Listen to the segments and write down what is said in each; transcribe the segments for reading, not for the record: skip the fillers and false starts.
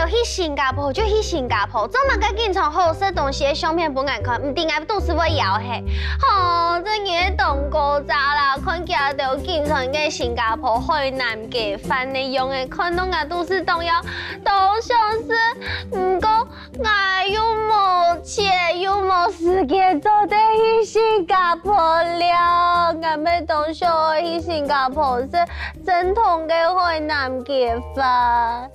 去新加坡就去新加坡，做嘛个经常好食东西的相片本眼看，唔定爱都是要摇嘿。吼，这个东高渣啦，看起来就经常个新加坡海南嘅饭的用的，看拢啊都是东要都像是，不过我又冇钱又冇时间做得去新加坡了，我要当小去新加坡是正统嘅海南嘅饭。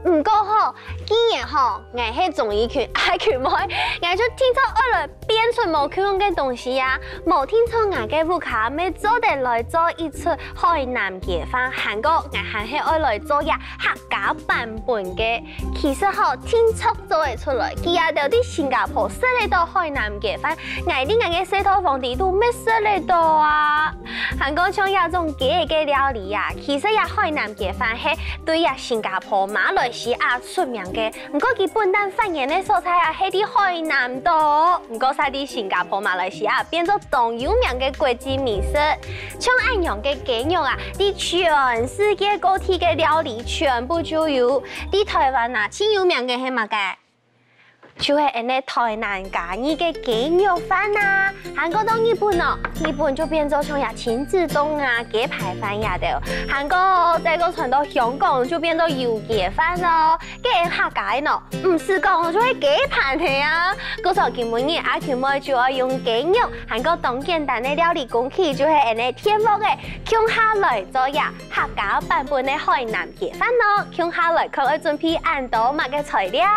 不过吼，既然吼，我是综艺圈爱群妹，我就听说我来编出无口用嘅东西啊，无听说我嘅户卡要做得来做一出海南嘅饭，韩国我还是爱来做呀客家版本嘅。其实吼，听说做得出来，佢也就啲新加坡食得到海南嘅饭，我啲我嘅西套房地都咩食得到啊？韩国像呀种嘅料理呀，其实呀海南嘅饭系对呀新加坡、马来西亚出名嘅，不过佢本地方言嘅所在啊，喺啲海南岛，不过晒啲新加坡、马来西亚变做最有名嘅国际美食。像安样嘅鸡肉啊，啲全世界各地嘅料理全部就有。啲台湾啊，最有名嘅係乜嘅？就係人哋台南咖喱嘅雞肉飯啊，韓國到日本哦，日本就變做像呀親子凍啊、雞排飯呀的，韓國再個傳到香港就變做油雞飯咯，嘅客家呢，唔是講就係雞排嘅啊，嗰時候佢每日阿佢妹就要用雞肉，韓國當簡單嘅料理工具就係人哋天幕嘅，向下來做呀客家版本嘅海南雞飯咯，向下來佢要準備按到乜嘅材料。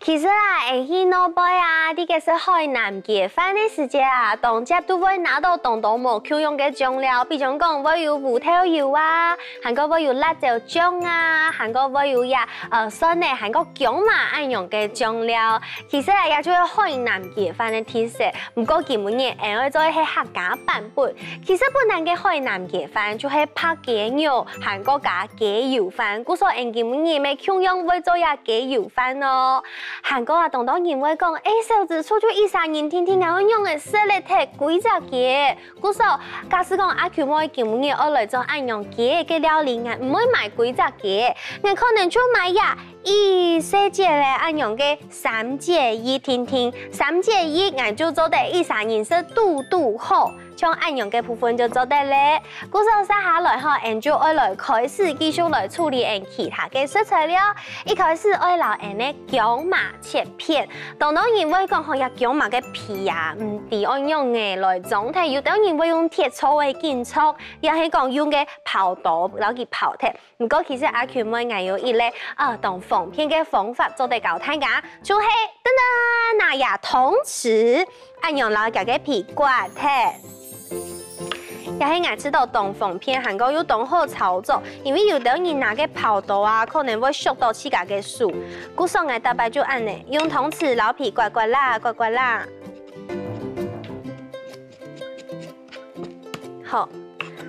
其实啊，去诺贝啊，啲嘅是海南雞飯嘅時節啊，當家都會拿到當無口用嘅醬料，比如講會有胡椒油啊，韓國會有辣椒醬啊，韓國會有呀酸嘅韓國薑麻按用嘅醬料。其實啊，也就係海南雞飯嘅特色，不過佢每日會做係客家版本。其實本地嘅海南雞飯就係拍雞肉，韓國加雞油飯，故所人佢每日咪口用會做呀雞油飯咯。韓國啊，當人會講，小子出去13年天天我用嘅食力睇幾隻雞，故所假使講阿舅妹叫每日我來做按用雞嘅料理，我唔會買幾隻雞，我可能就買呀4隻咧按用嘅3隻1天天，3隻1我就做得13年是度好。像按用嘅部分就做得咧，故所接下來吼，人就愛來開始繼續來處理其他嘅食材了。一開始愛留人咧薑麻切片，當然會講學呀薑麻嘅皮啊，唔抵按用嘅來裝睇，有當然會用鐵銼嘅建築，又係講用嘅刨刀攞佢刨睇。不過其實阿佢妹係有一咧當縫片嘅方法做得夠睇㗎，就係拿呀湯匙按用攞佢嘅皮刮睇。也係我知道當縫片韓國要當好操作，因為有啲人拿個刨刀啊，可能會削到自家嘅手。故所我大概就按呢，用湯匙撈皮刮刮啦。好，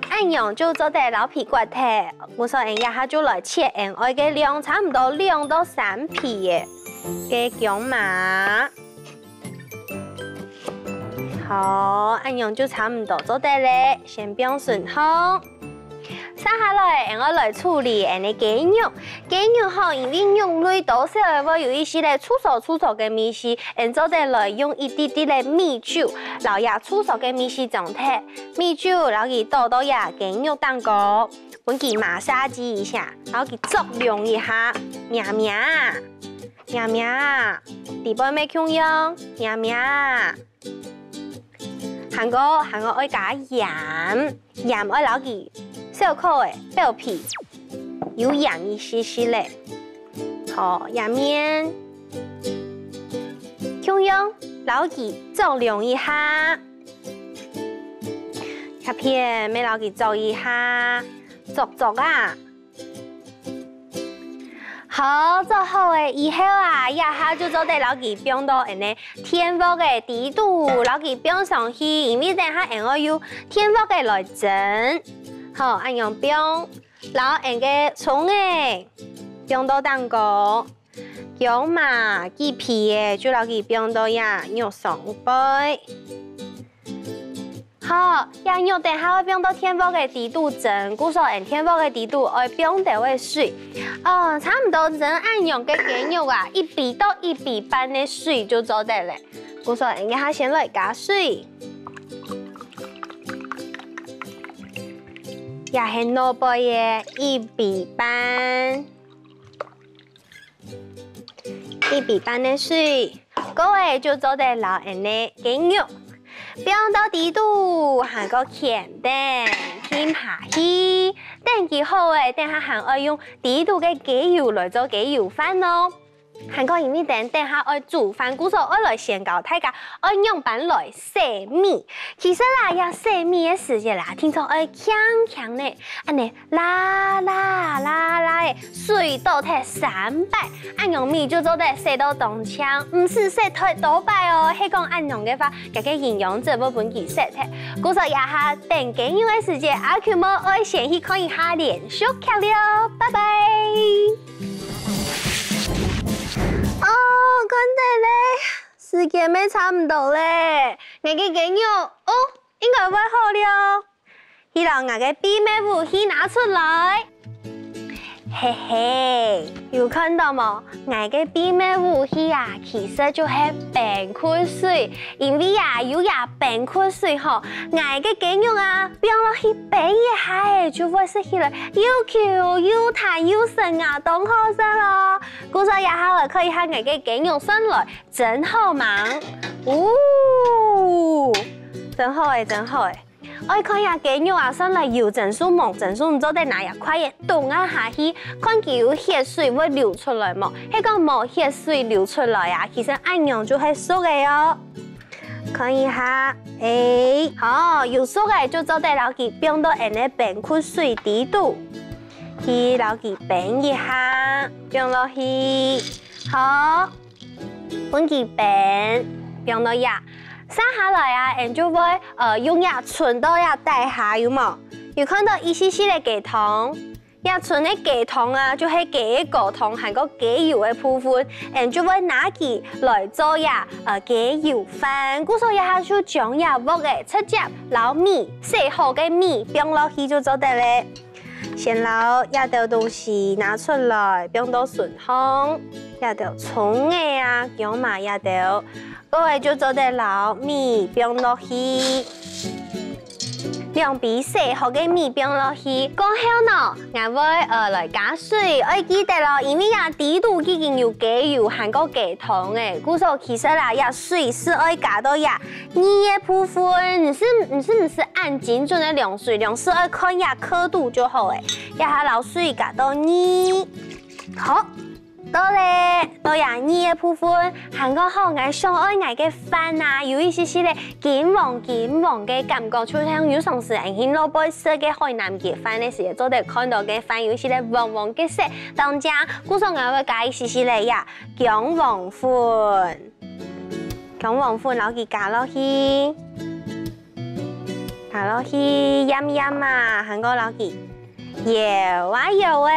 按用就做得撈皮刮睇。故所人家就來切我嘅量差唔多2到3皮嘅薑麻。好，按樣就差唔多做得咧，先不用順烘。接下來，我來處理嘅雞肉。雞肉吼，因為肉類多少會有一些咧粗糙嘅米絲，做得來用一啲啲嘅米酒，然後呀粗糙嘅米絲狀態，米酒然後佢倒到呀雞肉當中，揾佢馬殺雞一下，然後佢作涼一下，命，地板咩用？命。韩国爱加盐，盐爱捞佢小口的表皮有盐一些些嘞。好，下面中央捞佢重量一下，下片咪捞佢做一下，做啊。好，做好诶以后啊，也下就做得老几冰到安尼天覆嘅底度，老几冰上去，因为等下然后要天覆嘅来蒸。好，按样冰，然后按个葱诶，冰到蛋糕，姜嘛鸡皮诶，就老几冰到呀，肉上杯。好，呀肉等下会冰到天覆嘅底度蒸，故说按天覆嘅底度爱冰到嘅水，差唔多蒸按用嘅鸡肉啊，1比到1比半嘅水就做得嘞。故说按下先来加水，也系萝卜嘅1比半，1比半嘅水，各位就做得老安尼鸡肉。冰到底度，还个咸蛋添下去，等佢好诶，等下还爱用底度嘅鸡油来做鸡油饭咯。还个因为等下爱煮饭，故所爱来先教大家爱用板来洗米。其实啦，要洗米嘅时间啦，听说爱强呢，安尼啦诶，水倒摕300，按用米就做得洗到冻枪，唔是洗太多摆哦。迄讲按用嘅话，家嘅营养这部分其洗摕。故所也下等几样嘅时间，阿 Q 冇爱先去看一下连续剧了，拜拜。看得嘞，时间咪差唔多咧，我嘅雞肉應該會好了。去讓我嘅秘密武器拿出來，嘿嘿，有看到冇？我嘅秘密武器啊，其實就係冰塊水，因為啊有冰塊水吼，我嘅雞肉啊冰落去冰一下，就會食起來又 Q 又彈又順啊，當好食咯。故所也好來可以喺我嘅雞肉上來，真好忙，真好誒，真好誒。我看下雞肉啊，上來油整數、毛整數，唔做得哪一塊嘢凍啊下去，看佢有血水會流出來冇？迄個冇血水流出來啊，其實按樣就係熟嘅哦。看一下，好，有熟嘅就做得老佢冰到安尼冰塊水底度，去老佢冰一下，冰落去，好，揾佢冰到呀。生下來啊，人就會用牙唇到牙底下有冇？有看到一絲絲嘅雞湯，牙唇嘅雞湯啊，就係雞嘅高湯，含個雞油嘅部分，人就會拿佢來做呀雞油飯。故所以下就將呀鑊嘅直接撈米，洗好嘅米冰落去就做得咧。先撈一條東西拿出來，冰到順烘，一條葱嘅啊，姜嘛一條。各位就做得撈米冰落去，兩邊洗好嘅米冰落去，過後呢，我會來加水，我記得咯，因為呀底度已經有雞油含個雞湯嘅，故所其實啦，呀水是愛加到呀二嘅部分，唔是按精準嘅量水，量是愛看呀刻度就好誒，一下撈水加到2，好。到咧，到呀二嘅部分，韓國好愛上愛愛嘅飯啊，有一些些咧金黃嘅感覺，就像有上次人喺老杯食嘅海南雞飯嘅時候，做得看到嘅飯有一些咧黃嘅色，當家故所我會加一些些咧呀薑黃粉，然後佢加落去，飲啊，韓國老幾。有誒，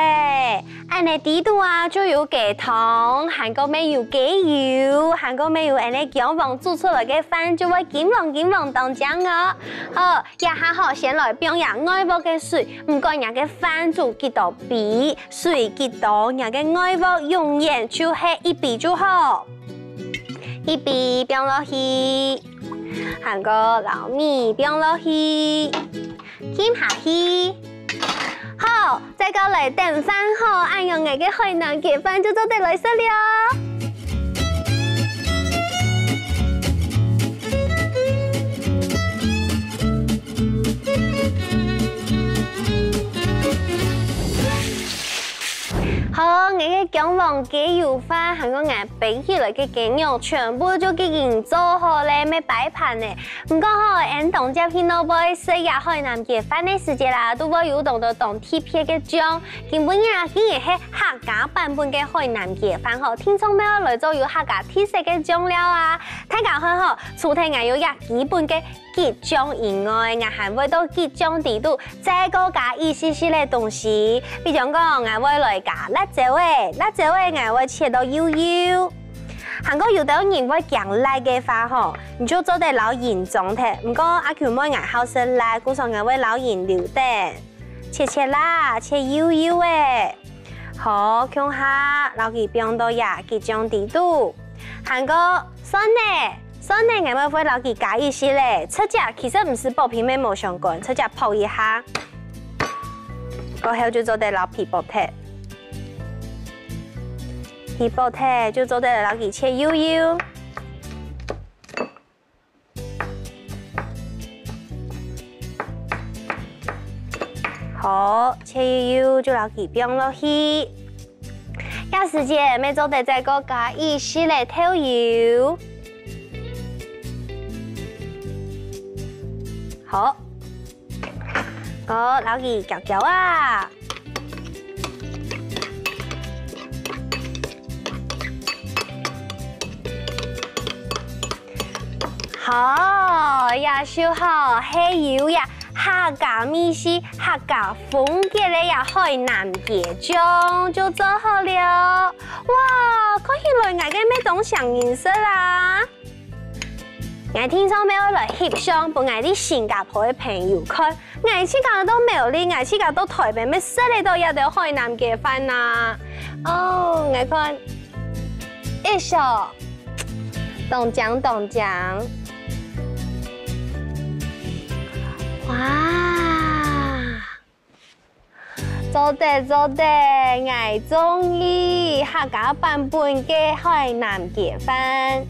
安尼底度啊就有雞湯，韓國咩有雞油，韓國咩有安尼薑黃煮出來嘅飯就會金黃當醬哦。好，也下好先來冰下外鑊嘅水，唔過人嘅飯煮幾多比，水幾多，人嘅外鑊永遠就係1比就好，1比冰落去，韓國撈米冰落去，添下去。好，再過嚟等飯後，按用我嘅海南雞飯就做得來食了。雞肉飯，韓國人備起來嘅雞肉全部就已經做好咧，咩擺盤咧。唔過吼，俺當接去到尾食日海南雞飯嘅時節啦，都會有當特別嘅醬。根本呀，竟然係客家版本嘅海南雞飯吼，聽眾朋友來做有客家特色嘅醬料啊！大家看吼，除咗我有一基本嘅結醬以外，我還會到結醬地度再個加一些些嘅東西，比如講我會來加辣椒誒，辣椒誒我會切到幼幼。韓國有啲人會講辣嘅話吼，你就做得老嚴重嘅。唔過阿喬妹愛好食辣，故上我會老鹽留的，切辣，切幼幼誒。好，向下老佢變到呀結醬地度。韓國酸呢，我會老佢加一些咧，出隻其實唔是薄皮咩冇相干，出隻泡一下，過後就做得老皮薄皮。皮薄體就做得老佢切幼幼，好切幼幼就老佢變落去。有時間咪做得再個加一些咧豆油，好，個老佢攪攪啊。好，呀，小好，還有呀，客家米線、客家風格嘅呀海南雞醬就做好了。哇，看起來我嘅咩種上顏色啦！我聽說沒有來翕相，俾我啲新加坡嘅朋友看。我自家都沒有嚟，我自家到台北咩食嚟到一道海南雞飯啊！哦，我看，一小，凍醬。哇！做得，我中意客家版本嘅海南雞飯。